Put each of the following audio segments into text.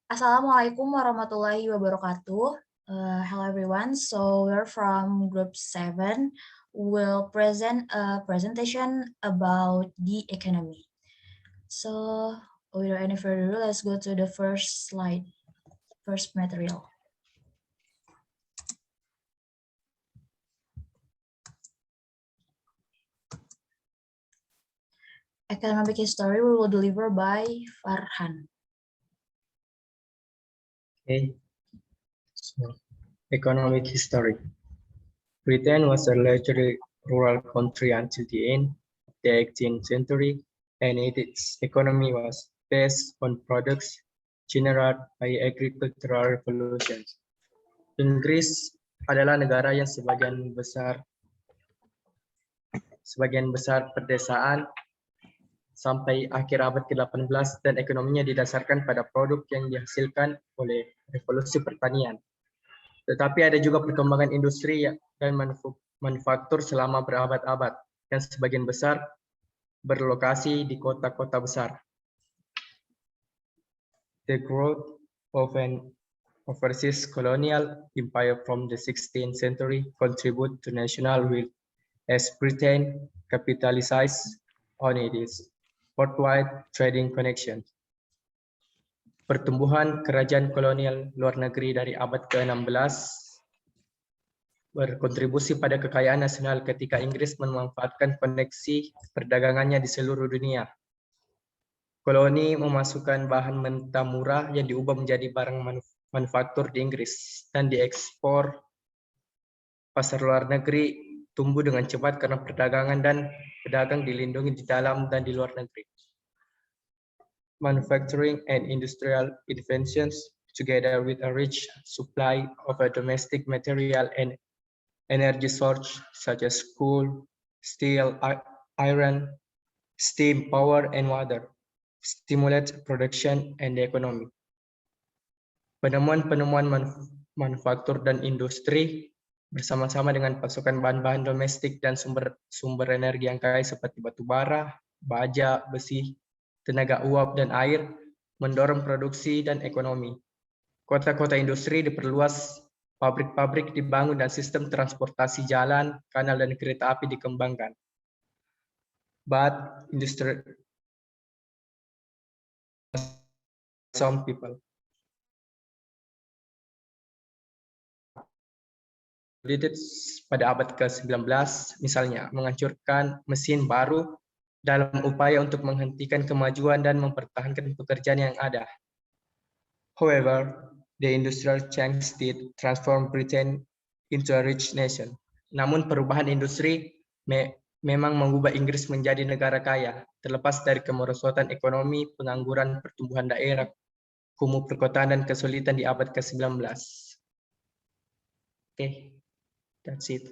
Assalamualaikum warahmatullahi wabarakatuh. Hello everyone. So we're from group 7. We'll present a presentation about the economy. So without any further ado, let's go to the first slide, first material. Economic history we will deliver by Farhan. Okay, so economic history. Britain was a largely rural country until the end of the 18th century, and its economy was based on products generated by agricultural revolutions. Inggris adalah negara yang sebagian besar pedesaan sampai akhir abad ke-18 dan ekonominya didasarkan pada produk yang dihasilkan oleh revolusi pertanian. Tetapi ada juga perkembangan industri dan manufaktur selama berabad-abad, dan sebagian besar berlokasi di kota-kota besar. The growth of an overseas colonial empire from the 16th century contributed to national wealth as Britain capitalized on its worldwide trading connections. Pertumbuhan kerajaan kolonial luar negeri dari abad ke-16 berkontribusi pada kekayaan nasional ketika Inggris memanfaatkan koneksi perdagangannya di seluruh dunia. Koloni memasukkan bahan mentah murah yang diubah menjadi barang manufaktur di Inggris dan diekspor. Pasar luar negeri tumbuh dengan cepat karena perdagangan dan pedagang dilindungi di dalam dan di luar negeri. Manufacturing and industrial inventions, together with a rich supply of a domestic material and energy sources such as coal, steel, iron, steam, power, and water, stimulate production and the economy. Penemuan-penemuan manufaktur dan industri bersama-sama dengan pasokan bahan-bahan domestik dan sumber energi yang kaya seperti batu bara, baja, besi, tenaga uap, dan air mendorong produksi dan ekonomi. Kota-kota industri diperluas, pabrik-pabrik dibangun, dan sistem transportasi jalan, kanal, dan kereta api dikembangkan. But industry some people pada abad ke-19 misalnya menghancurkan mesin baru dalam upaya untuk menghentikan kemajuan dan mempertahankan pekerjaan yang ada. However, the industrial change did transform Britain into a rich nation. Namun perubahan industri memang mengubah Inggris menjadi negara kaya, terlepas dari kemerosotan ekonomi, pengangguran, pertumbuhan daerah, kumuh perkotaan, dan kesulitan di abad ke-19. Okay, that's it.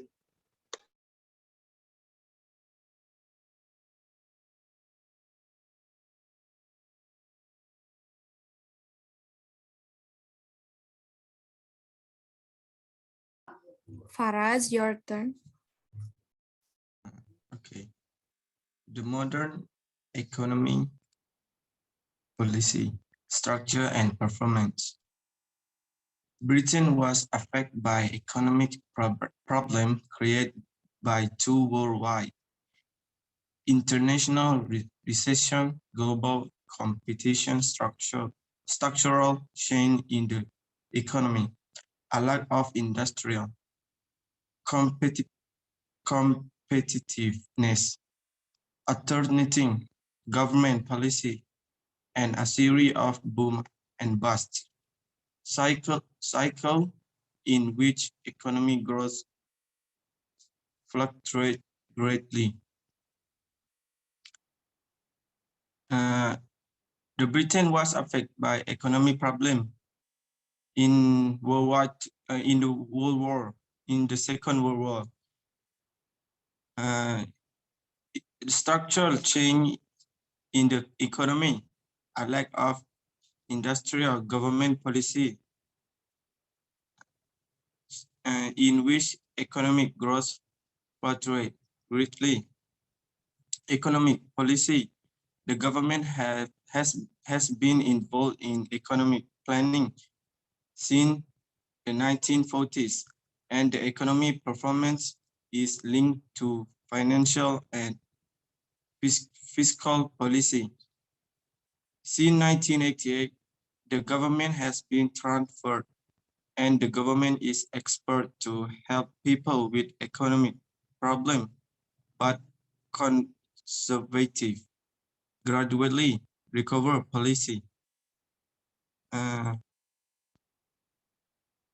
Faraz, your turn. Okay. The modern economy, policy, structure, and performance. Britain was affected by economic problems created by two worldwide international recession, global competition, structural change in the economy, a lack of industrial competitiveness, alternating government policy, and a series of boom and bust cycle in which economic growth fluctuates greatly. The Britain was affected by economic problem in the Second World War. Structural change in the economy, a lack of industrial government policy in which economic growth fluctuates greatly. Economic policy, the government has been involved in economic planning since the 1940s, and the economic performance is linked to financial and fiscal policy. Since 1988, the government has been transferred, and the government is expert to help people with economic problems, but conservative, gradually recover policy.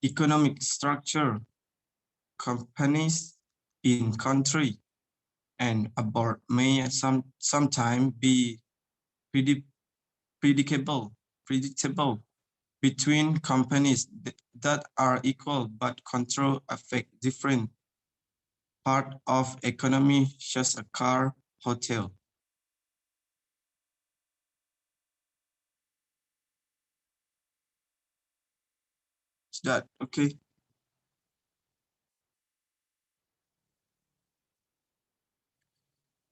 Economic structure, companies in country and abroad may sometimes be predictable between companies that are equal, but control affect different part of economy, such as a car, hotel. Is that okay?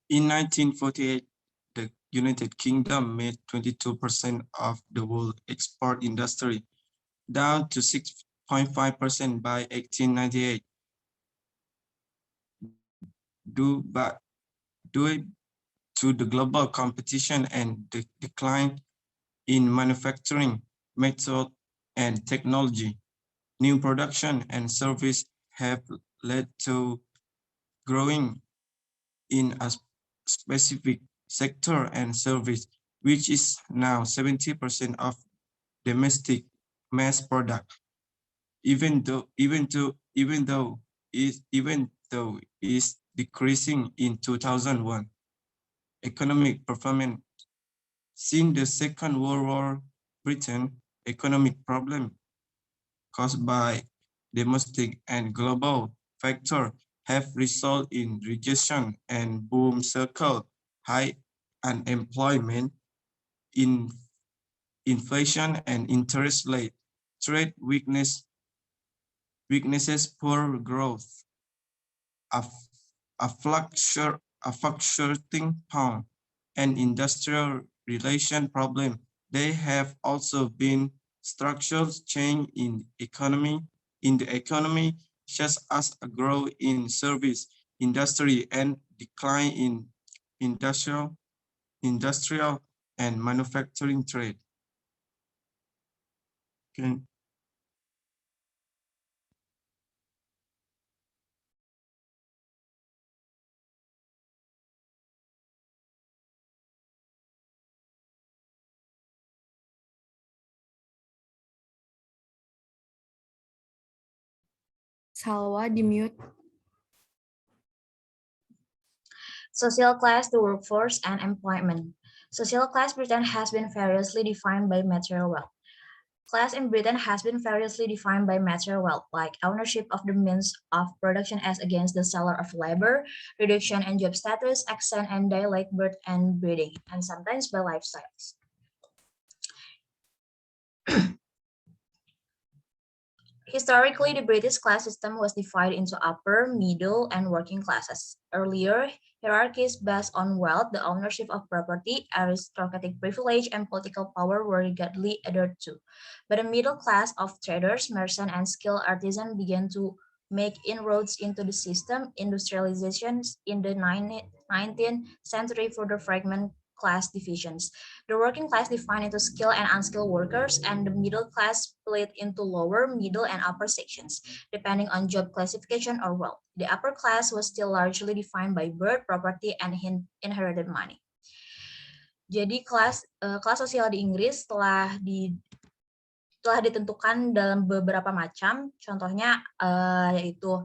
In 1948, the United Kingdom made 22% of the world export industry, down to 6.5% by 1898. Due to the global competition and the decline in manufacturing method and technology, new production and service have led to growing in a specific sector and service, which is now 70% of domestic mass product. Even though is decreasing in 2001. Economic performance. Since the Second World War, Britain economic problem caused by domestic and global factors have resulted in recession and boom cycle, high unemployment, inflation and interest rate, trade weaknesses, poor growth, a fluctuating pound, and industrial relation problem. They have also been structural change in the economy, such as a growth in service industry and decline in industrial and manufacturing trade. Okay. Salwa di mute. Social class, the workforce, and employment. Social class Britain has been variously defined by material wealth. Class in Britain has been variously defined by material wealth, like ownership of the means of production as against the seller of labor, reduction in job status, accent and dialect, birth and breeding, and sometimes by lifestyles. Historically, the British class system was divided into upper, middle, and working classes. Earlier, hierarchies based on wealth, the ownership of property, aristocratic privilege, and political power were regardedly adhered to. But the middle class of traders, merchants, and skilled artisans began to make inroads into the system. Industrialization in the 19th century further fragmented class divisions. The working class defined into skilled and unskilled workers, and the middle class split into lower, middle, and upper sections, depending on job classification or wealth. The upper class was still largely defined by birth, property, and inherited money. Jadi kelas sosial di Inggris telah ditentukan dalam beberapa macam, contohnya yaitu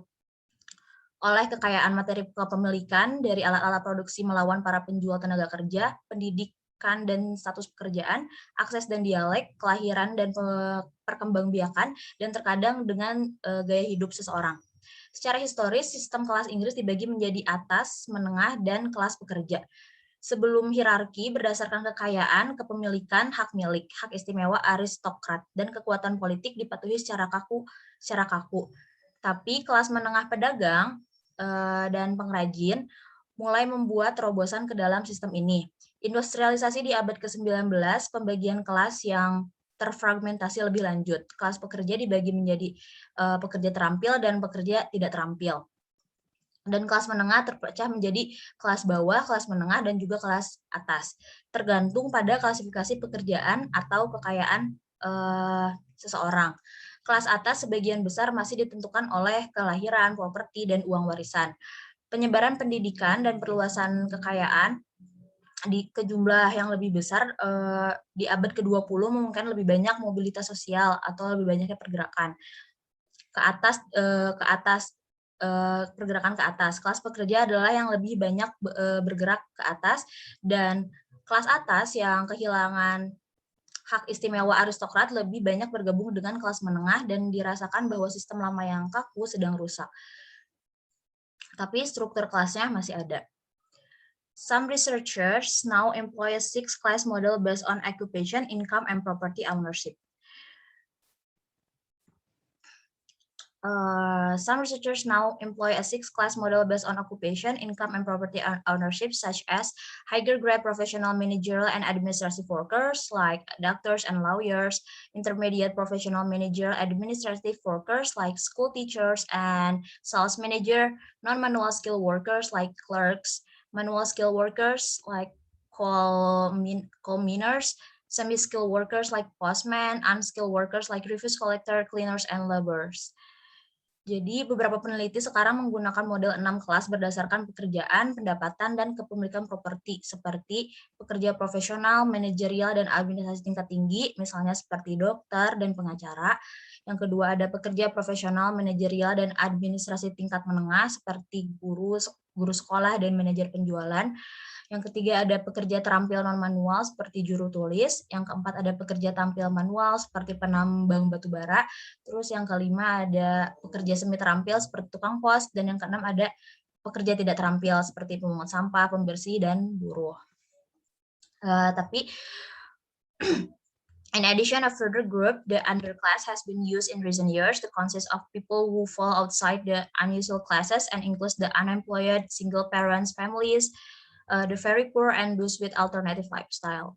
oleh kekayaan materi kepemilikan dari alat-alat produksi melawan para penjual tenaga kerja, pendidikan dan status pekerjaan, akses dan dialek, kelahiran dan perkembangbiakan, dan terkadang dengan gaya hidup seseorang. Secara historis, sistem kelas Inggris dibagi menjadi atas, menengah, dan kelas pekerja. Sebelum hierarki berdasarkan kekayaan, kepemilikan, hak milik, hak istimewa aristokrat, dan kekuatan politik dipatuhi secara kaku. Tapi kelas menengah pedagang dan pengrajin mulai membuat terobosan ke dalam sistem ini. Industrialisasi di abad ke-19, pembagian kelas yang terfragmentasi lebih lanjut. Kelas pekerja dibagi menjadi pekerja terampil dan pekerja tidak terampil. Dan kelas menengah terpecah menjadi kelas bawah, kelas menengah, dan juga kelas atas. Tergantung pada klasifikasi pekerjaan atau kekayaan seseorang. Kelas atas sebagian besar masih ditentukan oleh kelahiran, properti, dan uang warisan. Penyebaran pendidikan dan perluasan kekayaan ke jumlah yang lebih besar di abad ke-20 memungkinkan lebih banyak mobilitas sosial atau lebih banyaknya pergerakan pergerakan ke atas. Kelas pekerja adalah yang lebih banyak bergerak ke atas, dan kelas atas yang kehilangan hak istimewa aristokrat lebih banyak bergabung dengan kelas menengah dan dirasakan bahwa sistem lama yang kaku sedang rusak. Tapi struktur kelasnya masih ada. Some researchers now employ a six-class model based on occupation, income, and property ownership. Some researchers now employ a six-class model based on occupation, income, and property ownership, such as higher grade professional, managerial, and administrative workers like doctors and lawyers, intermediate professional, managerial, administrative workers like school teachers and sales manager, non-manual skill workers like clerks, manual skill workers like coal miners, semi-skilled workers like postmen, unskilled workers like refuse collector, cleaners, and laborers. Jadi beberapa peneliti sekarang menggunakan model 6 kelas berdasarkan pekerjaan, pendapatan, dan kepemilikan properti, seperti pekerja profesional, manajerial, dan administrasi tingkat tinggi, misalnya seperti dokter dan pengacara. Yang kedua ada pekerja profesional, manajerial, dan administrasi tingkat menengah, seperti guru sekolah, dan manajer penjualan. Yang ketiga ada pekerja terampil non-manual seperti juru tulis. Yang keempat ada pekerja tampil manual seperti penambang batu bara. Terus yang kelima ada pekerja semi terampil seperti tukang pos. Dan yang keenam ada pekerja tidak terampil seperti pemungut sampah, pembersih, dan buruh. In addition, a further group, the underclass, has been used in recent years to consist of people who fall outside the unusual classes and includes the unemployed, single parents, families, the very poor, and those with alternative lifestyle.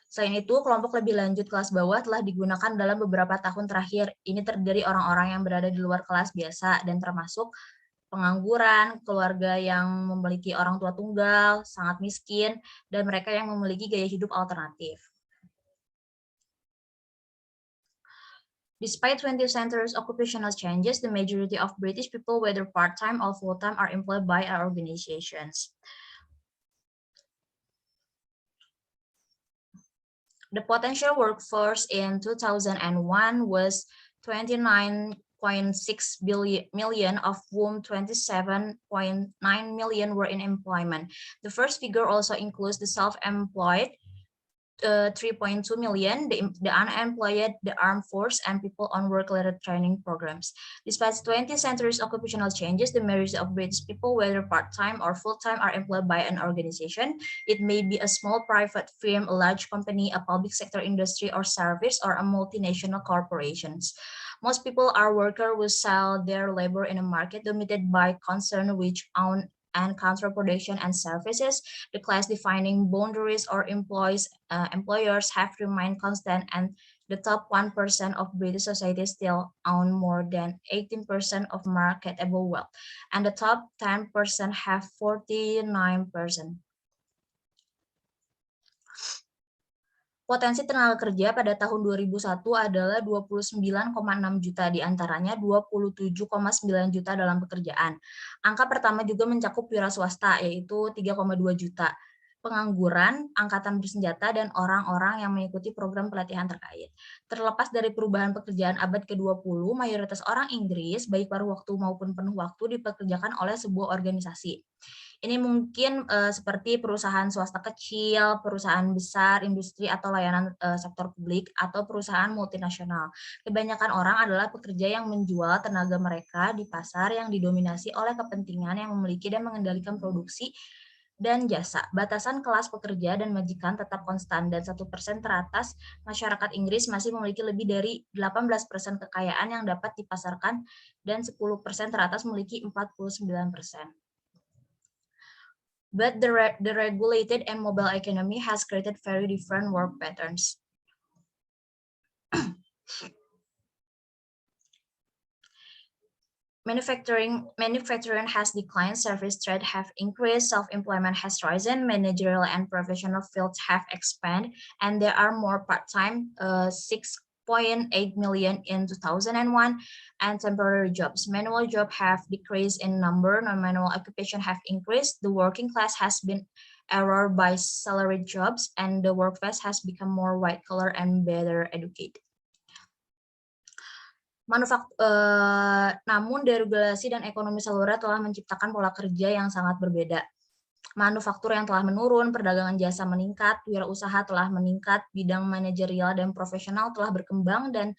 Selain itu, kelompok lebih lanjut kelas bawah telah digunakan dalam beberapa tahun terakhir. Ini terdiri orang-orang yang berada di luar kelas biasa dan termasuk pengangguran, keluarga yang memiliki orang tua tunggal, sangat miskin, dan mereka yang memiliki gaya hidup alternatif. Despite 20th century's occupational changes, the majority of British people, whether part-time or full-time, are employed by our organizations. The potential workforce in 2001 was 29.6 million, of whom 27.9 million were in employment. The first figure also includes the self-employed, 3.2 million, the unemployed, the armed force, and people on work-related training programs. Despite 20th century's occupational changes, the majority of British people, whether part-time or full-time, are employed by an organization. It may be a small private firm, a large company, a public sector industry or service, or a multinational corporations. Most people are workers who sell their labor in a market dominated by concerns which own and counter production and services. The class-defining boundaries or employers have remained constant, and the top 1% of British society still own more than 18% of marketable wealth, and the top 10% have 49%. Potensi tenaga kerja pada tahun 2001 adalah 29,6 juta, diantaranya 27,9 juta dalam pekerjaan. Angka pertama juga mencakup wira swasta, yaitu 3,2 juta. Pengangguran, angkatan bersenjata, dan orang-orang yang mengikuti program pelatihan terkait. Terlepas dari perubahan pekerjaan abad ke-20, mayoritas orang Inggris, baik paruh waktu maupun penuh waktu, dipekerjakan oleh sebuah organisasi. Ini mungkin seperti perusahaan swasta kecil, perusahaan besar, industri atau layanan sektor publik, atau perusahaan multinasional. Kebanyakan orang adalah pekerja yang menjual tenaga mereka di pasar yang didominasi oleh kepentingan yang memiliki dan mengendalikan produksi dan jasa. Batasan kelas pekerja dan majikan tetap konstan, dan 1% teratas masyarakat Inggris masih memiliki lebih dari 18% kekayaan yang dapat dipasarkan, dan 10% teratas memiliki 49%. But the regulated and mobile economy has created very different work patterns. Manufacturing has declined, service trade have increased, self-employment has risen, managerial and professional fields have expanded, and there are more part-time, 6.8 million in 2001, and temporary jobs. Manual jobs have decreased in number, non-manual occupation have increased, the working class has been eroded by salaried jobs, and the workforce has become more white-collar and better educated. Namun deregulasi dan ekonomi seluruh telah menciptakan pola kerja yang sangat berbeda. Manufaktur yang telah menurun, perdagangan jasa meningkat, wirausaha telah meningkat, bidang manajerial dan profesional telah berkembang, dan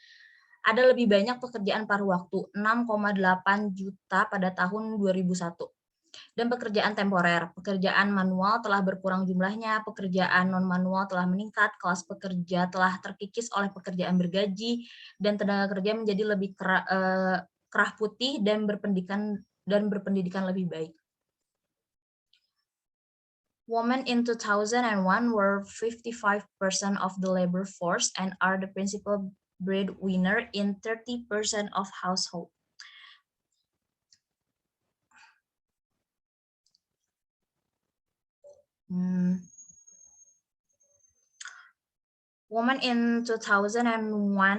ada lebih banyak pekerjaan paruh waktu, 6,8 juta pada tahun 2001. Dan pekerjaan temporer, pekerjaan manual telah berkurang jumlahnya, pekerjaan non-manual telah meningkat, kelas pekerja telah terkikis oleh pekerjaan bergaji, dan tenaga kerja menjadi lebih kerah putih dan berpendidikan lebih baik. Women in 2001 were 55% of the labor force and are the principal breadwinner in 30% of households. Women in 2001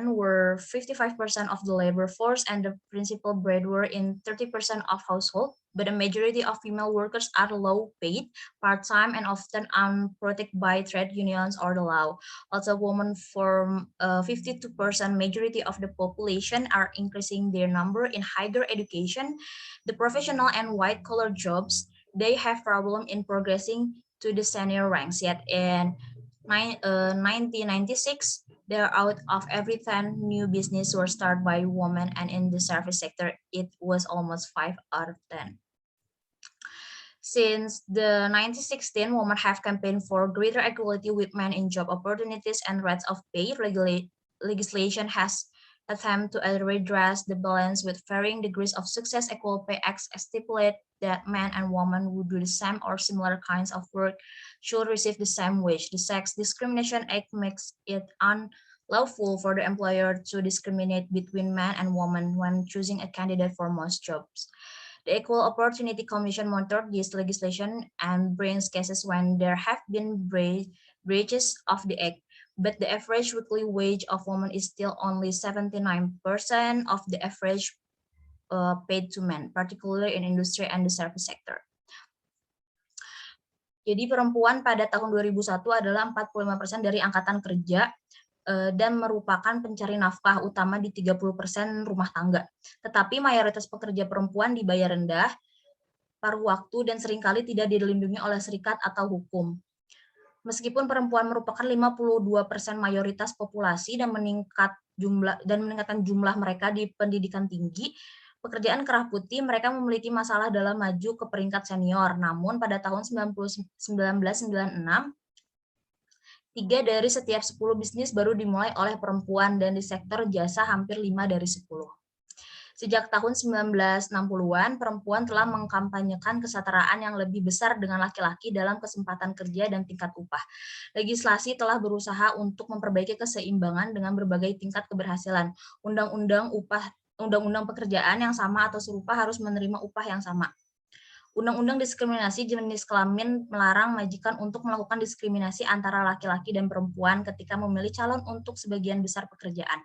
were 55% of the labor force and the principal breadwinner in 30% of households, but a majority of female workers are low paid, part-time, and often unprotected by trade unions or the law. Also, women form 52% majority of the population, are increasing their number in higher education, the professional and white-collar jobs. They have problem in progressing to the senior ranks, yet in 1996, there out of every 10 new business were started by women, and in the service sector, it was almost 5 out of 10. Since the 1916, women have campaigned for greater equality with men in job opportunities and rates of pay. Legislation has attempted to redress the balance with varying degrees of success. Equal Pay Act stipulate that men and women who do the same or similar kinds of work should receive the same wage. The Sex Discrimination Act makes it unlawful for the employer to discriminate between men and women when choosing a candidate for most jobs. The Equal Opportunity Commission monitored this legislation and brings cases when there have been breaches of the act, but the average weekly wage of women is still only 79% of the average paid to men, particularly in industry and the service sector. Jadi perempuan pada tahun 2001 adalah 45% dari angkatan kerja dan merupakan pencari nafkah utama di 30% rumah tangga. Tetapi mayoritas pekerja perempuan dibayar rendah, paruh waktu, dan seringkali tidak dilindungi oleh serikat atau hukum. Meskipun perempuan merupakan 52% mayoritas populasi dan meningkatkan jumlah mereka di pendidikan tinggi, pekerjaan kerah putih mereka memiliki masalah dalam maju ke peringkat senior. Namun pada tahun 1996, 3 dari setiap 10 bisnis baru dimulai oleh perempuan, dan di sektor jasa hampir 5 dari 10. Sejak tahun 1960-an, perempuan telah mengkampanyekan kesetaraan yang lebih besar dengan laki-laki dalam kesempatan kerja dan tingkat upah. Legislasi telah berusaha untuk memperbaiki keseimbangan dengan berbagai tingkat keberhasilan. Undang-undang pekerjaan yang sama atau serupa harus menerima upah yang sama. Undang-undang diskriminasi jenis kelamin melarang majikan untuk melakukan diskriminasi antara laki-laki dan perempuan ketika memilih calon untuk sebagian besar pekerjaan.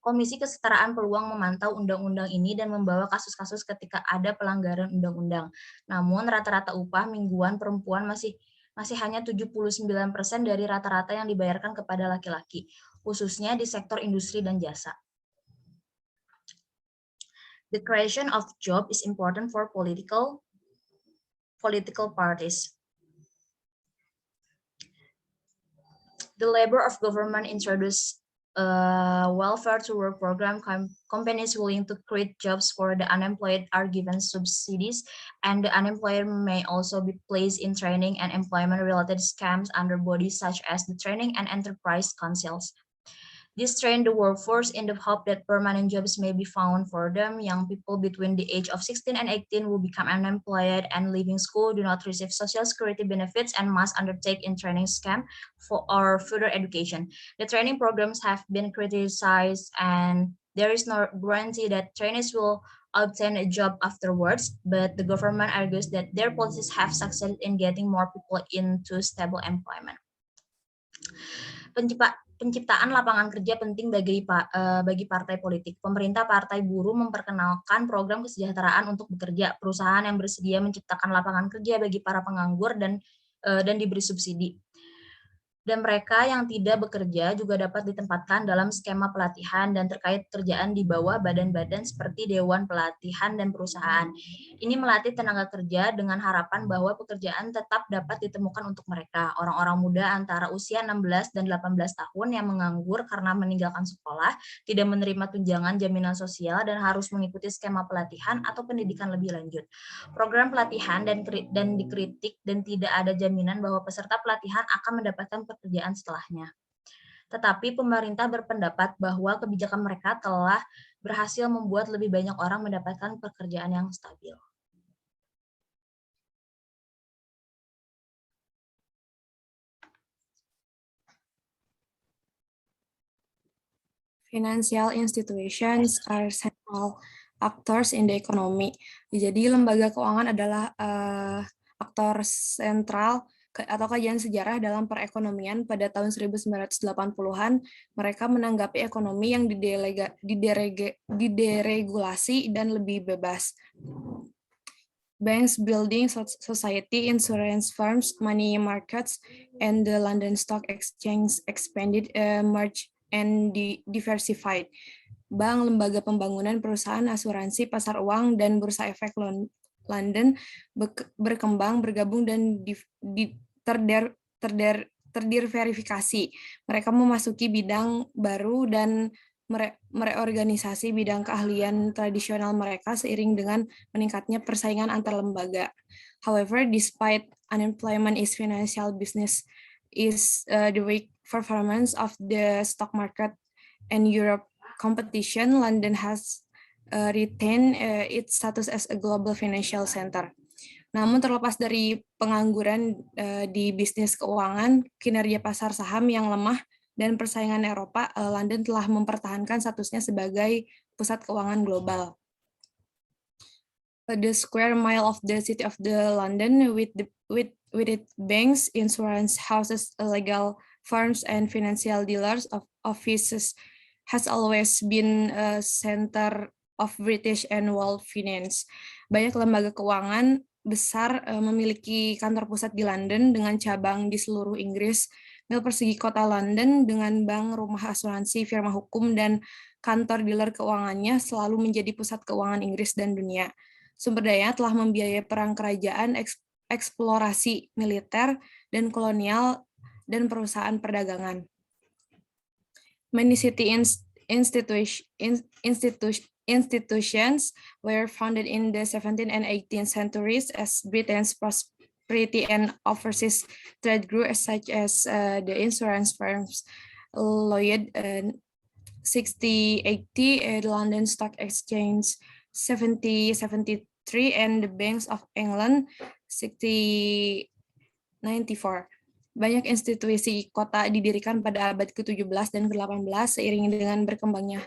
Komisi Kesetaraan Peluang memantau undang-undang ini dan membawa kasus-kasus ketika ada pelanggaran undang-undang. Namun rata-rata upah mingguan perempuan masih hanya 79% dari rata-rata yang dibayarkan kepada laki-laki, khususnya di sektor industri dan jasa. The creation of job is important for political parties. The labor of government introduced welfare to work program. Companies willing to create jobs for the unemployed are given subsidies, and the unemployed may also be placed in training and employment related scams under bodies such as the Training and Enterprise Councils. This train the workforce in the hope that permanent jobs may be found for them. Young people between the age of 16 and 18 will become unemployed and leaving school, do not receive social security benefits, and must undertake in training scam for or further education. The training programs have been criticized, and there is no guarantee that trainees will obtain a job afterwards, but the government argues that their policies have succeeded in getting more people into stable employment. Penciptaan lapangan kerja penting bagi partai politik. Pemerintah Partai Buruh memperkenalkan program kesejahteraan untuk bekerja. Perusahaan yang bersedia menciptakan lapangan kerja bagi para penganggur dan diberi subsidi. Dan mereka yang tidak bekerja juga dapat ditempatkan dalam skema pelatihan dan terkait kerjaan di bawah badan-badan seperti Dewan Pelatihan dan Perusahaan. Ini melatih tenaga kerja dengan harapan bahwa pekerjaan tetap dapat ditemukan untuk mereka. Orang-orang muda antara usia 16 dan 18 tahun yang menganggur karena meninggalkan sekolah, tidak menerima tunjangan jaminan sosial, dan harus mengikuti skema pelatihan atau pendidikan lebih lanjut. Program pelatihan dan dikritik dan tidak ada jaminan bahwa peserta pelatihan akan mendapatkan pekerjaan setelahnya. Tetapi pemerintah berpendapat bahwa kebijakan mereka telah berhasil membuat lebih banyak orang mendapatkan pekerjaan yang stabil. Financial institutions are central actors in the economy. Jadi lembaga keuangan adalah aktor sentral atau kajian sejarah dalam perekonomian. Pada tahun 1980-an, mereka menanggapi ekonomi yang dideregulasi dan lebih bebas. Banks, building society, insurance firms, money markets, and the London Stock Exchange expanded, merged, and diversified. Bank, lembaga pembangunan, perusahaan, asuransi, pasar uang, dan bursa efek London berkembang, bergabung, dan terdiversifikasi. Mereka memasuki bidang baru dan mereorganisasi bidang keahlian tradisional mereka seiring dengan meningkatnya persaingan antar lembaga. However, despite unemployment is financial business is the weak performance of the stock market and Europe competition, London has retained its status as a global financial center. Namun terlepas dari pengangguran di bisnis keuangan, kinerja pasar saham yang lemah, dan persaingan Eropa, London telah mempertahankan statusnya sebagai pusat keuangan global. The square mile of the city of the London with its banks, insurance houses, legal firms, and financial dealers of offices has always been a center of British and world finance. Banyak lembaga keuangan besar memiliki kantor pusat di London dengan cabang di seluruh Inggris. Mil persegi kota London dengan bank, rumah asuransi, firma hukum, dan kantor dealer keuangannya selalu menjadi pusat keuangan Inggris dan dunia. Sumber daya telah membiayai perang kerajaan, eksplorasi militer dan kolonial, dan perusahaan perdagangan. Many city institutions were founded in the 17th and 18th centuries as Britain's prosperity and overseas trade grew, such as the insurance firms Lloyd 6080, the London Stock Exchange 7073, and the Banks of England 6094. Banyak institusi kota didirikan pada abad ke-17 dan ke-18 seiring dengan berkembangnya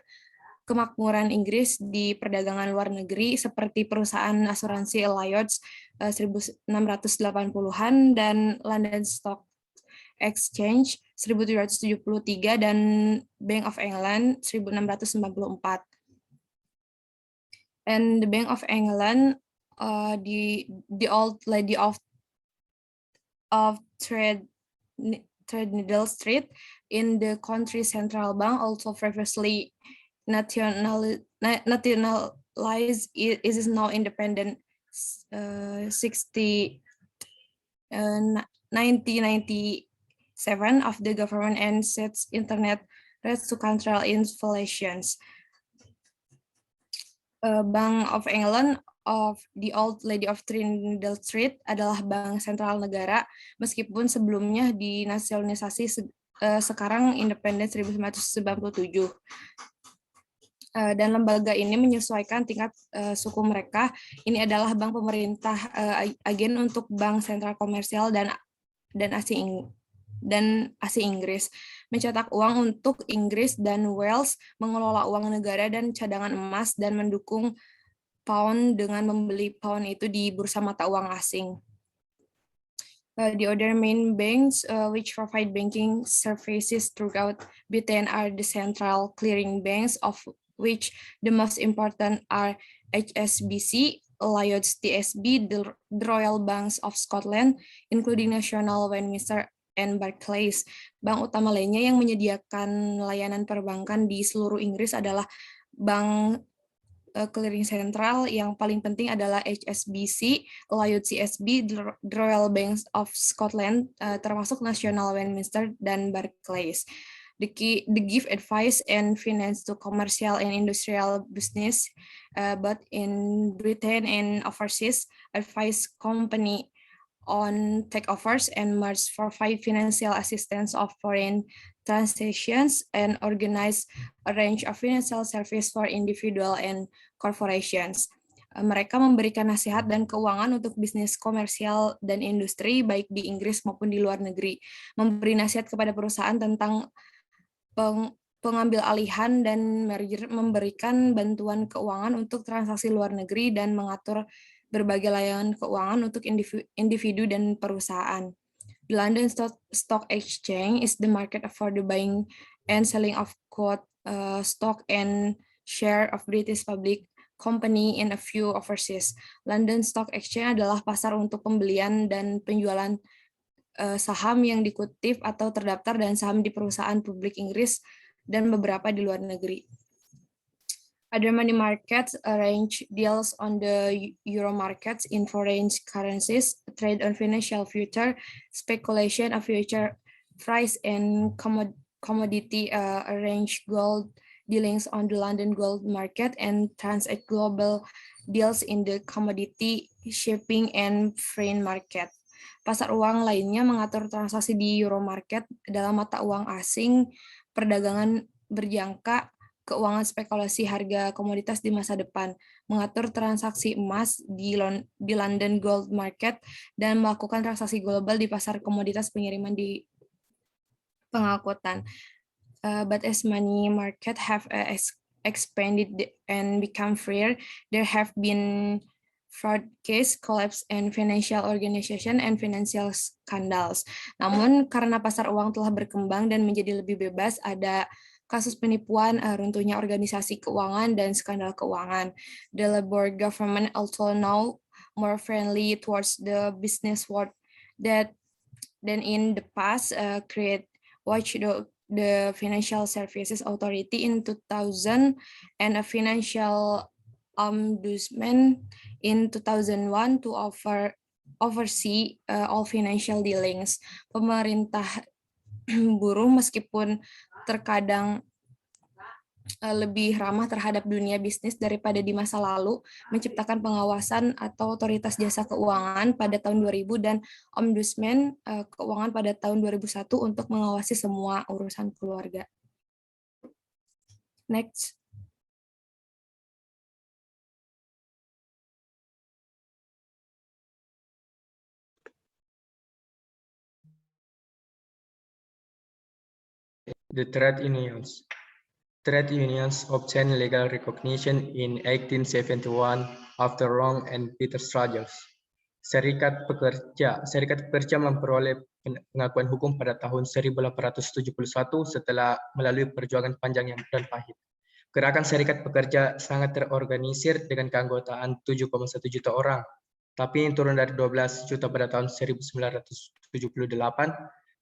kemakmuran Inggris di perdagangan luar negeri seperti perusahaan asuransi Lloyds 1680-an dan London Stock Exchange 1773 dan Bank of England 1694. And the Bank of England, the old lady of Threadneedle Street in the country central bank, also previously nationalized, is now independent 1997 of the government and sets internet rates to control inflations. Bank of England of the Old Lady of Threadneedle Street adalah bank sentral negara, meskipun sebelumnya dinasionalisasi sekarang independen 1997. Dan lembaga ini menyesuaikan tingkat suku mereka. Ini adalah bank pemerintah agen untuk bank sentral komersial dan asing Inggris, mencetak uang untuk Inggris dan Wales, mengelola uang negara dan cadangan emas, dan mendukung pound dengan membeli pound itu di bursa mata uang asing. The other main banks which provide banking services throughout Britain are the central clearing banks, of which the most important are HSBC, Lloyds TSB, the Royal Banks of Scotland, including National, Westminster, and Barclays. Bank utama lainnya yang menyediakan layanan perbankan di seluruh Inggris adalah bank clearing sentral. Yang paling penting adalah HSBC, Lloyds TSB, the Royal Banks of Scotland, termasuk National, Westminster, dan Barclays. The give advice and finance to commercial and industrial business, but in Britain and overseas, advise company on takeovers and merge, provide financial assistance of foreign transactions, and organize a range of financial service for individual and corporations. Mereka memberikan nasihat dan keuangan untuk bisnis komersial dan industri, baik di Inggris maupun di luar negeri. Memberi nasihat kepada perusahaan tentang pengambil alihan dan merger, memberikan bantuan keuangan untuk transaksi luar negeri, dan mengatur berbagai layanan keuangan untuk individu dan perusahaan. The London Stock Exchange is the market for the buying and selling of quote stock and share of British public company in a few overseas. London Stock Exchange adalah pasar untuk pembelian dan penjualan saham yang dikutip atau terdaftar dan saham di perusahaan publik Inggris dan beberapa di luar negeri. Other money markets arrange deals on the euro markets in foreign currencies, trade on financial future, speculation of future price and commodity, arrange gold dealings on the London gold market, and transact global deals in the commodity, shipping, and freight market. Pasar uang lainnya mengatur transaksi di euro market dalam mata uang asing, perdagangan berjangka, keuangan spekulasi harga komoditas di masa depan, mengatur transaksi emas di London Gold Market, dan melakukan transaksi global di pasar komoditas pengiriman di pengangkutan. But as money market have expanded and become freer, there have been fraud case, collapse, and financial organization and financial scandals. Namun karena pasar uang telah berkembang dan menjadi lebih bebas, ada kasus penipuan, runtuhnya organisasi keuangan, dan skandal keuangan. The Labour government also now more friendly towards the business world than in the past, create Watchdog the Financial Services Authority in 2000 and a financial ombudsman in 2001 to oversee all financial dealings. Pemerintah buruh meskipun terkadang lebih ramah terhadap dunia bisnis daripada di masa lalu, menciptakan pengawasan atau otoritas jasa keuangan pada tahun 2000 dan ombudsman keuangan pada tahun 2001 untuk mengawasi semua urusan keluarga. Next. The trade unions. Trade unions obtained legal recognition in 1871 after long and bitter struggles. Serikat pekerja memperoleh pengakuan hukum pada tahun 1871 setelah melalui perjuangan panjang yang dan pahit. Gerakan serikat pekerja sangat terorganisir dengan keanggotaan 7,1 juta orang, tapi yang turun dari 12 juta pada tahun 1978.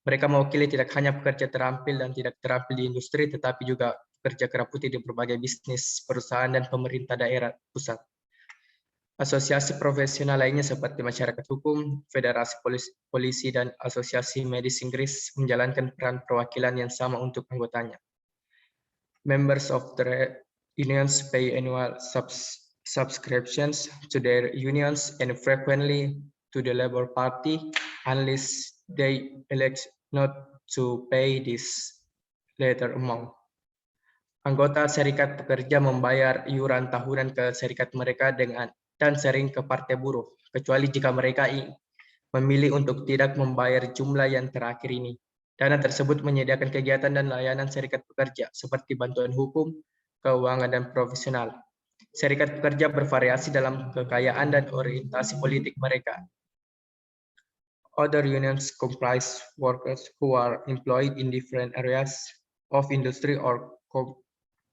Mereka mewakili tidak hanya pekerja terampil dan tidak terampil di industri, tetapi juga pekerja kerah putih di berbagai bisnis, perusahaan, dan pemerintah daerah pusat. Asosiasi profesional lainnya seperti Masyarakat Hukum, Federasi Polisi, dan Asosiasi Medis Inggris menjalankan peran perwakilan yang sama untuk anggotanya. Members of the unions pay annual subscriptions to their unions and frequently to the Labour Party unless they elect not to pay this latter amount. Anggota serikat pekerja membayar iuran tahunan ke serikat mereka dan sering ke partai buruh, kecuali jika mereka memilih untuk tidak membayar jumlah yang terakhir ini. Dana tersebut menyediakan kegiatan dan layanan serikat pekerja, seperti bantuan hukum, keuangan, dan profesional. Serikat pekerja bervariasi dalam kekayaan dan orientasi politik mereka. Other unions comprise workers who are employed in different areas of industry or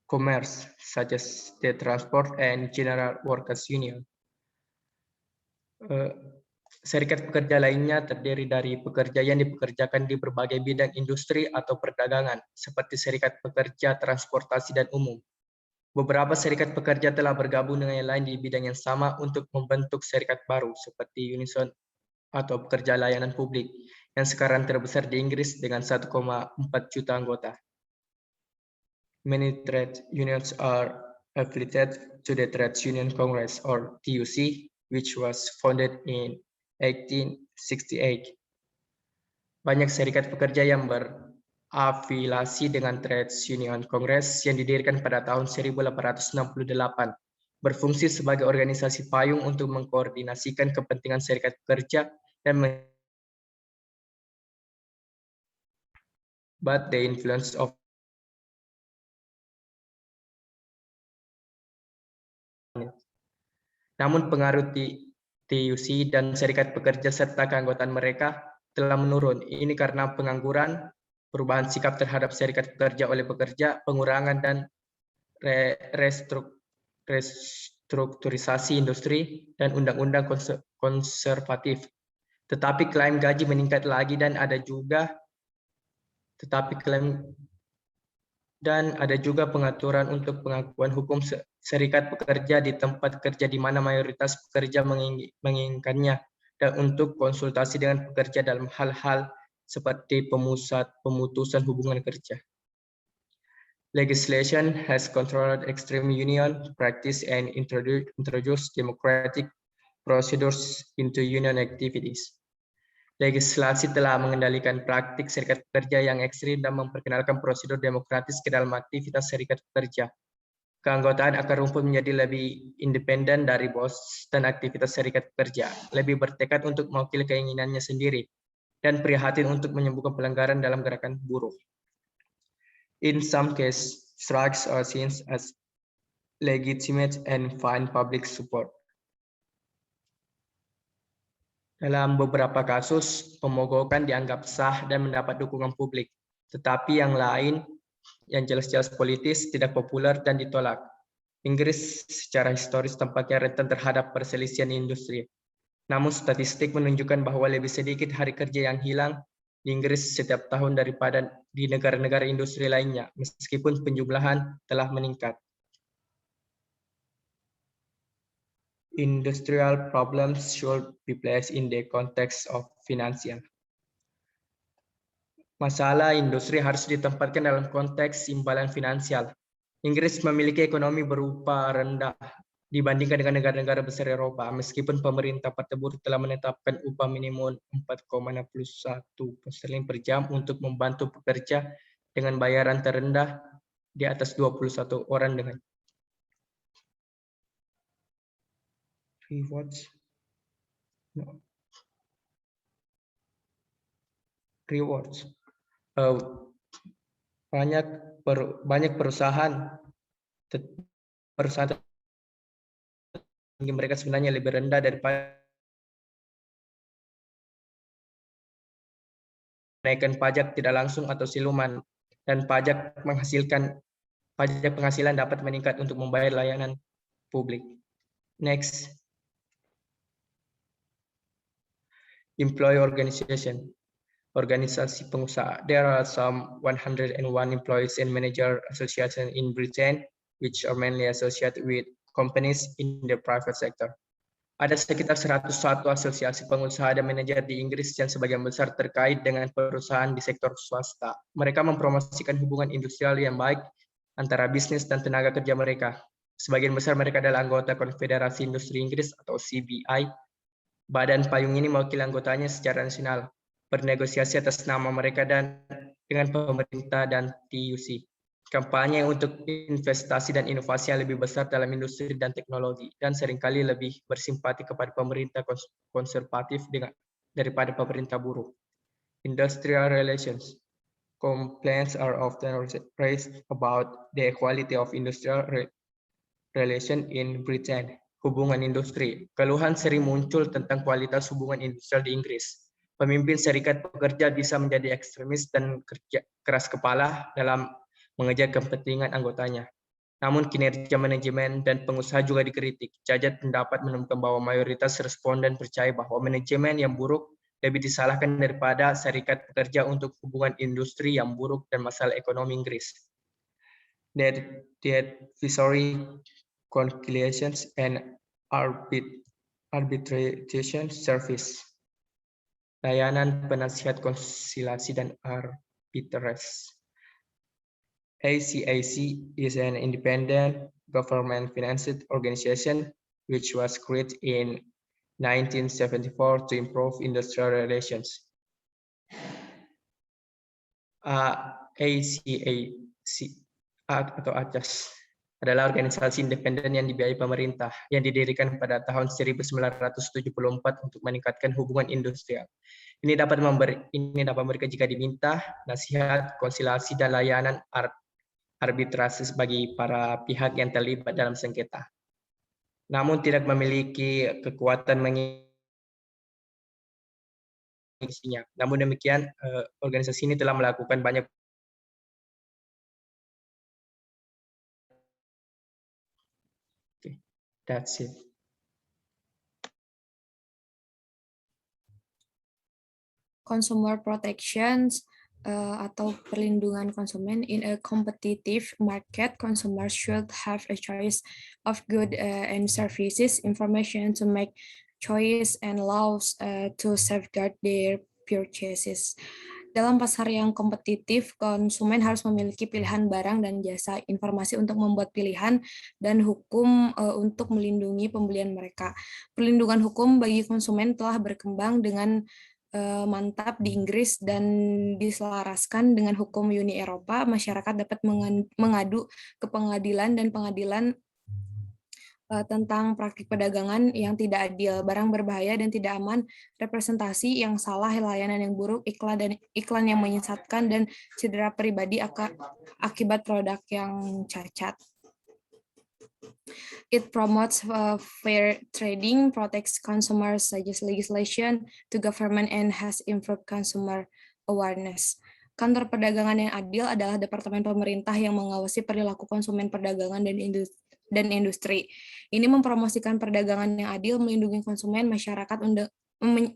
commerce, such as the transport and general workers union. Serikat pekerja lainnya terdiri dari pekerja yang dipekerjakan di berbagai bidang industri atau perdagangan, seperti serikat pekerja transportasi dan umum. Beberapa serikat pekerja telah bergabung dengan yang lain di bidang yang sama untuk membentuk serikat baru, seperti Unison atau pekerja layanan publik, yang sekarang terbesar di Inggris dengan 1,4 juta anggota. Many trade unions are affiliated to the Trade Union Congress, or TUC, which was founded in 1868. Banyak serikat pekerja yang berafiliasi dengan Trade Union Congress yang didirikan pada tahun 1868, berfungsi sebagai organisasi payung untuk mengkoordinasikan kepentingan serikat pekerja dan but the influence of namun pengaruh TUC dan serikat pekerja serta keanggotaan mereka telah menurun. Ini karena pengangguran, perubahan sikap terhadap serikat pekerja oleh pekerja, pengurangan dan restrukturisasi industri, dan undang-undang konservatif. Tetapi klaim gaji meningkat lagi dan ada juga pengaturan untuk pengakuan hukum serikat pekerja di tempat kerja di mana mayoritas pekerja menginginkannya, dan untuk konsultasi dengan pekerja dalam hal-hal seperti pemutusan hubungan kerja. Legislation has controlled extreme union practice and introduced democratic procedures into union activities. Legislasi telah mengendalikan praktik serikat pekerja yang ekstrim dan memperkenalkan prosedur demokratis ke dalam aktivitas serikat pekerja. Keanggotaan akar rumput menjadi lebih independen dari bos dan aktivitas serikat pekerja, lebih bertekad untuk mewakili keinginannya sendiri, dan prihatin untuk menyembuhkan pelanggaran dalam gerakan buruh. In some cases, strikes are seen as legitimate and find public support. Dalam beberapa kasus, pemogokan dianggap sah dan mendapat dukungan publik, tetapi yang lain yang jelas-jelas politis tidak populer dan ditolak. Inggris secara historis tampaknya rentan terhadap perselisihan industri. Namun statistik menunjukkan bahwa lebih sedikit hari kerja yang hilang di Inggris setiap tahun daripada di negara-negara industri lainnya, meskipun penjumlahan telah meningkat. Industrial problems should be placed in the context of financial. Masalah industri harus ditempatkan dalam konteks imbalan finansial. Inggris memiliki ekonomi berupa rendah dibandingkan dengan negara-negara besar Eropa, meskipun pemerintah Partai Buruh telah menetapkan upah minimum 4,61 sterling per jam untuk membantu pekerja dengan bayaran terendah di atas 21 orang dengan rewards. Banyak perusahaan mereka sebenarnya lebih rendah daripada kenaikan pajak tidak langsung atau siluman, dan pajak penghasilan dapat meningkat untuk membayar layanan publik. Next. Employee organization. Organisasi pengusaha. There are some 101 employees and manager associations in Britain, which are mainly associated with companies in the private sector. Ada sekitar 101 asosiasi pengusaha dan manajer di Inggris yang sebagian besar terkait dengan perusahaan di sektor swasta. Mereka mempromosikan hubungan industrial yang baik antara bisnis dan tenaga kerja mereka. Sebagian besar mereka adalah anggota Konfederasi Industri Inggris atau CBI. Badan payung ini mewakili anggotanya secara nasional, bernegosiasi atas nama mereka dan dengan pemerintah dan TUC. Kampanye untuk investasi dan inovasi yang lebih besar dalam industri dan teknologi, dan seringkali lebih bersimpati kepada pemerintah konservatif daripada pemerintah buruh. Industrial relations. Complaints are often raised about the equality of industrial relation in Britain. Hubungan industri. Keluhan sering muncul tentang kualitas hubungan industrial di Inggris. Pemimpin serikat pekerja bisa menjadi ekstremis dan keras kepala dalam mengejar kepentingan anggotanya. Namun kinerja manajemen dan pengusaha juga dikritik. Jajat pendapat menemukan bahwa mayoritas responden percaya bahwa manajemen yang buruk lebih disalahkan daripada serikat pekerja untuk hubungan industri yang buruk dan masalah ekonomi Inggris. The advisory conciliations and arbitration service. Layanan penasihat konsiliasi dan arbitrase. ACAC is an independent government-financed organization which was created in 1974 to improve industrial relations. ACAC atau ACAS adalah organisasi independen yang dibiayai pemerintah yang didirikan pada tahun 1974 untuk meningkatkan hubungan industrial. Ini dapat memberikan jika diminta nasihat, konsilasi, dan layanan arbitrase bagi para pihak yang terlibat dalam sengketa. Namun tidak memiliki kekuatan mengisinya. Namun demikian, organisasi ini telah melakukan banyak That's it. Consumer protections atau perlindungan konsumen. In a competitive market, consumers should have a choice of goods and services, information to make choice, and laws to safeguard their purchases. Dalam pasar yang kompetitif, konsumen harus memiliki pilihan barang dan jasa, informasi untuk membuat pilihan, dan hukum untuk melindungi pembelian mereka. Perlindungan hukum bagi konsumen telah berkembang dengan mantap di Inggris dan diselaraskan dengan hukum Uni Eropa. Masyarakat dapat mengadu ke pengadilan dan pengadilan tentang praktik perdagangan yang tidak adil, barang berbahaya dan tidak aman, representasi yang salah, layanan yang buruk, iklan yang menyesatkan, dan cedera pribadi akibat produk yang cacat. It promotes fair trading, protects consumers, suggests legislation to government, and has improved consumer awareness. Kantor perdagangan yang adil adalah departemen pemerintah yang mengawasi perilaku konsumen perdagangan dan industri. Ini mempromosikan perdagangan yang adil, melindungi konsumen, masyarakat,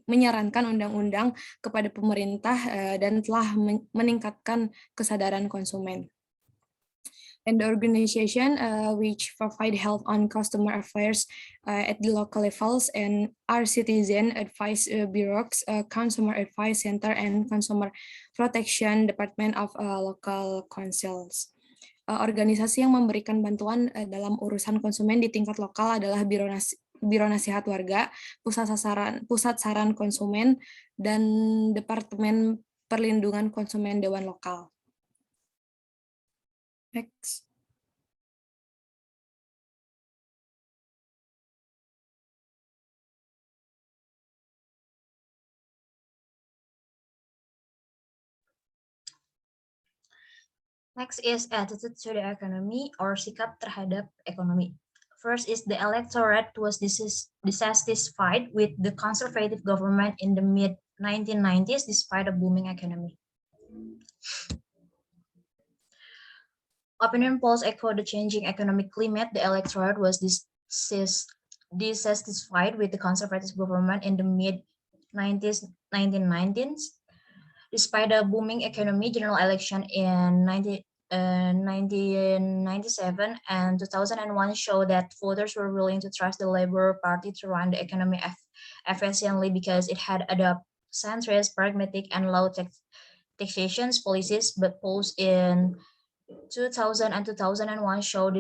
menyarankan undang-undang kepada pemerintah, dan telah meningkatkan kesadaran konsumen. And the organization which provide help on customer affairs at the local levels and are citizen advice bureaus, consumer advice center, and consumer protection department of local councils. Organisasi yang memberikan bantuan dalam urusan konsumen di tingkat lokal adalah Biro Nasihat Warga, Pusat Saran Konsumen, dan Departemen Perlindungan Konsumen Dewan Lokal. Next. Next is attitude to the economy or sikap terhadap ekonomi. First is the electorate was dissatisfied with the conservative government in the mid-1990s despite a booming economy. Opinion polls echo the changing economic climate. The electorate was dissatisfied with the conservative government in the mid-1990s. Despite a booming economy, general election in 1997 and 2001 show that voters were willing to trust the Labour Party to run the economy efficiently because it had adopted centrist, pragmatic, and low taxation policies, but polls in 2000 and 2001 show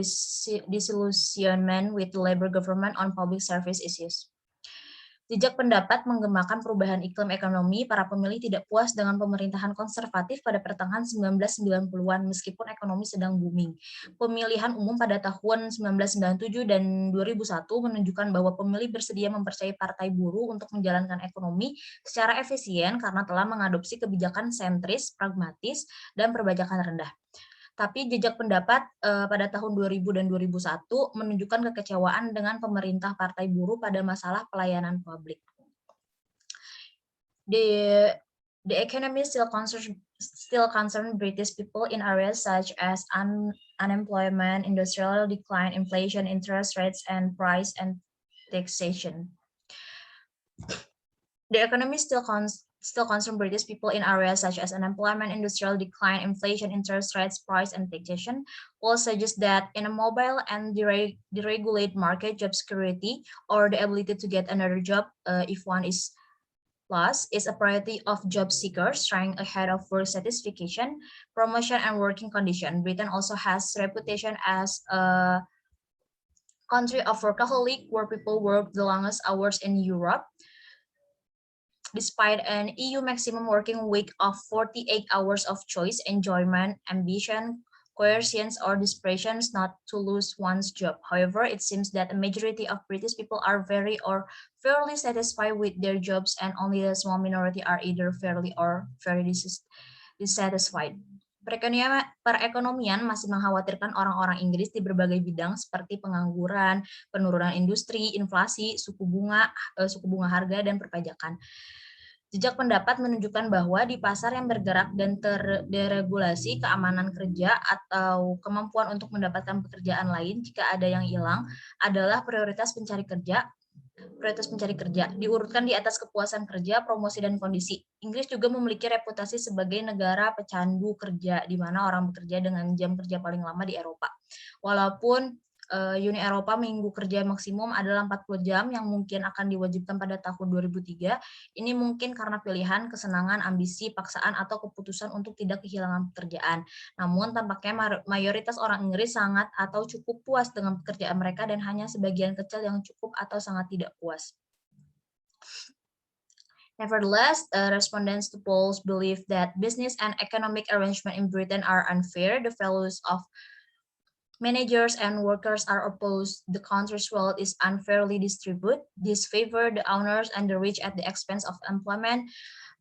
disillusionment with the Labour government on public service issues. Jejak pendapat menggemakan perubahan iklim ekonomi, para pemilih tidak puas dengan pemerintahan konservatif pada pertengahan 1990-an meskipun ekonomi sedang booming. Pemilihan umum pada tahun 1997 dan 2001 menunjukkan bahwa pemilih bersedia mempercayai partai buruh untuk menjalankan ekonomi secara efisien karena telah mengadopsi kebijakan sentris, pragmatis, dan perbajakan rendah. Tapi jejak pendapat pada tahun 2000 dan 2001 menunjukkan kekecewaan dengan pemerintah Partai Buruh pada masalah pelayanan publik. The economy still concern British people in areas such as unemployment, industrial decline, inflation, interest rates, and price and taxation. The economy still concern British people in areas such as unemployment, industrial decline, inflation, interest rates, price, and taxation, will suggest that in a mobile and deregulated market, job security or the ability to get another job if one is lost is a priority of job seekers trying ahead of work satisfaction, promotion, and working condition. Britain also has reputation as a country of workaholic where people work the longest hours in Europe. Despite an EU maximum working week of 48 hours of choice, enjoyment, ambition, coercion, or desperation not to lose one's job. However, it seems that a majority of British people are very or fairly satisfied with their jobs, and only a small minority are either fairly or very dissatisfied. Perekonomian masih mengkhawatirkan orang-orang Inggris di berbagai bidang seperti pengangguran, penurunan industri, inflasi, suku bunga harga, dan perpajakan. Jejak pendapat menunjukkan bahwa di pasar yang bergerak dan terderegulasi, keamanan kerja atau kemampuan untuk mendapatkan pekerjaan lain jika ada yang hilang adalah prioritas pencari kerja, diurutkan di atas kepuasan kerja, promosi, dan kondisi. Inggris juga memiliki reputasi sebagai negara pecandu kerja, di mana orang bekerja dengan jam kerja paling lama di Eropa. Walaupun Uni Eropa minggu kerja maksimum adalah 40 jam yang mungkin akan diwajibkan pada tahun 2003. Ini mungkin karena pilihan, kesenangan, ambisi, paksaan, atau keputusan untuk tidak kehilangan pekerjaan. Namun tampaknya mayoritas orang Inggris sangat atau cukup puas dengan pekerjaan mereka dan hanya sebagian kecil yang cukup atau sangat tidak puas. Nevertheless, respondents to polls believe that business and economic arrangement in Britain are unfair. The values of managers and workers are opposed. The country's wealth is unfairly distributed. This favors the owners and the rich at the expense of employment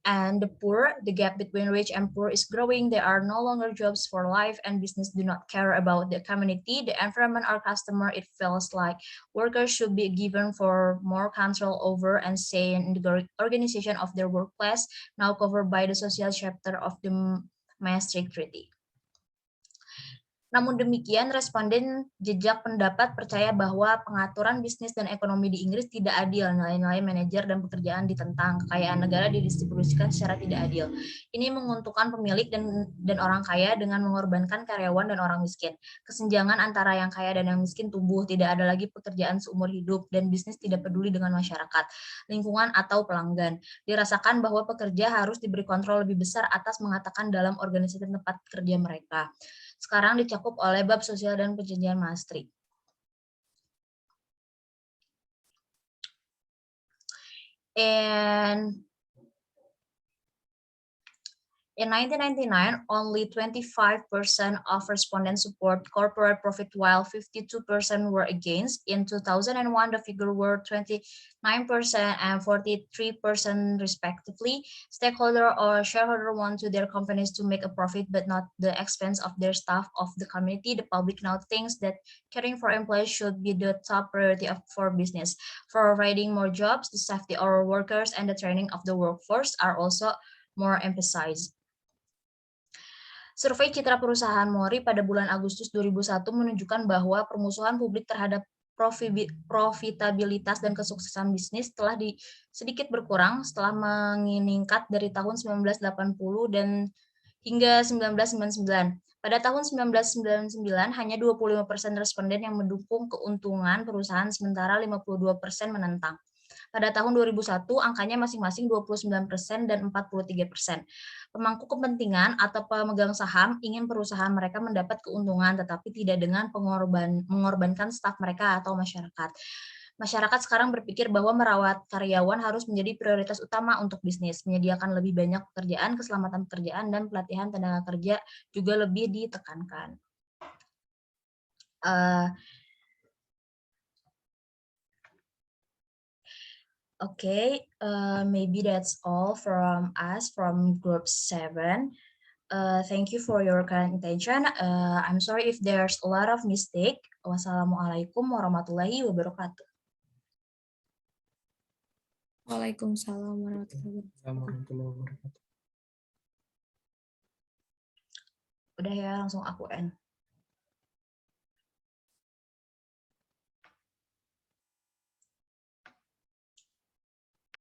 and the poor. The gap between rich and poor is growing. There are no longer jobs for life, and business do not care about the community, the environment, or customer. It feels like workers should be given for more control over and say in the organization of their workplace, now covered by the social chapter of the Maastricht Treaty. Namun demikian, responden jejak pendapat percaya bahwa pengaturan bisnis dan ekonomi di Inggris tidak adil. Nilai-nilai manajer dan pekerjaan ditentang, kekayaan negara didistribusikan secara tidak adil. Ini menguntungkan pemilik dan orang kaya dengan mengorbankan karyawan dan orang miskin. Kesenjangan antara yang kaya dan yang miskin tumbuh, tidak ada lagi pekerjaan seumur hidup, dan bisnis tidak peduli dengan masyarakat, lingkungan, atau pelanggan. Dirasakan bahwa pekerja harus diberi kontrol lebih besar atas mengatakan dalam organisasi tempat kerja mereka. Sekarang dicakup oleh bab sosial dan perjanjian Maastricht. In 1999, only 25% of respondents support corporate profit, while 52% were against. In 2001, the figure were 29% and 43% respectively. Stakeholder or shareholder want their companies to make a profit, but not the expense of their staff of the community. The public now thinks that caring for employees should be the top priority for business. Providing more jobs, the safety of our workers, and the training of the workforce are also more emphasized. Survei citra perusahaan Mori pada bulan Agustus 2001 menunjukkan bahwa permusuhan publik terhadap profitabilitas dan kesuksesan bisnis telah sedikit berkurang setelah meningkat dari tahun 1980 dan hingga 1999. Pada tahun 1999, hanya 25% responden yang mendukung keuntungan perusahaan, sementara 52% menentang. Pada tahun 2001, angkanya masing-masing 29% dan 43%. Pemangku kepentingan atau pemegang saham ingin perusahaan mereka mendapat keuntungan, tetapi tidak dengan mengorbankan staf mereka atau masyarakat. Masyarakat sekarang berpikir bahwa merawat karyawan harus menjadi prioritas utama untuk bisnis, menyediakan lebih banyak pekerjaan, keselamatan pekerjaan, dan pelatihan tenaga kerja juga lebih ditekankan. Okay, maybe that's all from us from Group 7. Thank you for your kind attention. I'm sorry if there's a lot of mistake. Wassalamualaikum warahmatullahi wabarakatuh. Waalaikumsalam warahmatullahi wabarakatuh. Warahmatullahi wabarakatuh. Udah ya, langsung aku end.